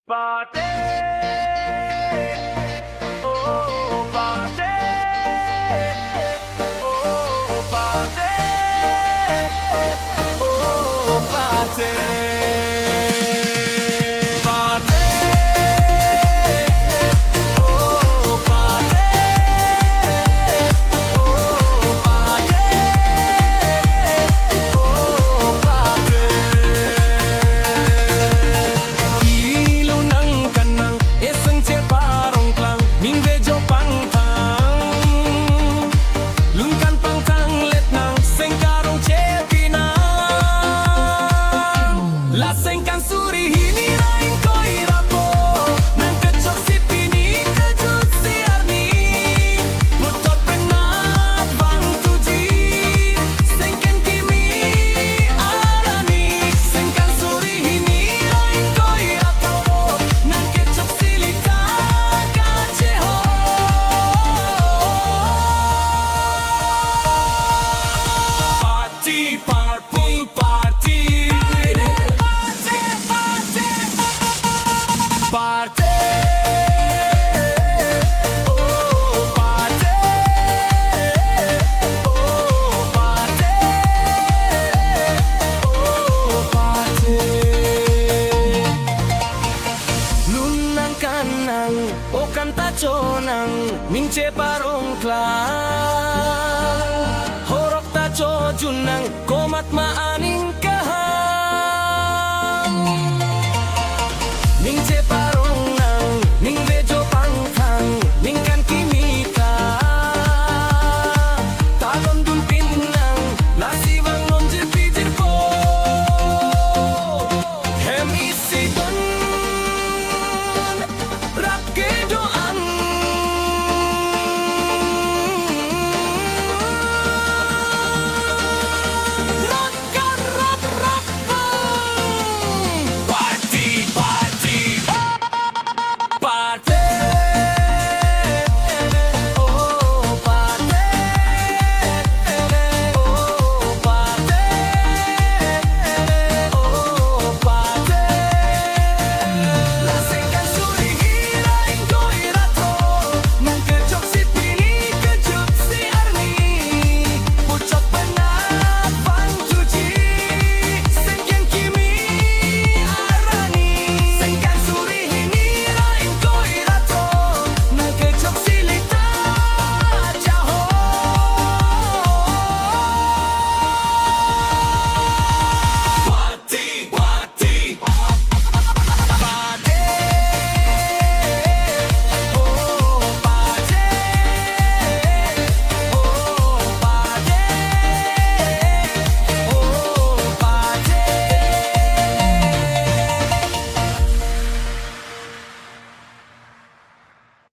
Party, oh party, oh party, oh party, party, oh party, oh party, oh party. Ilaw ng kanang isang chair parong klang Mingbejo pangtang Lungkan pangtang let ng sengkarong chair pinang Laseng kan suri hinirain ko irapo Nang kacok si pini kajut si arni Putot penat bang tuji Sengken kimi arani Sengkan suri hinirain ko irapo Nang kacok silika kaceho Party, party, party Party, oh party, oh party, oh party. Lunang kanang o kanta chonang minche parong klang horok ta chojunang komat maaning kahang minche parong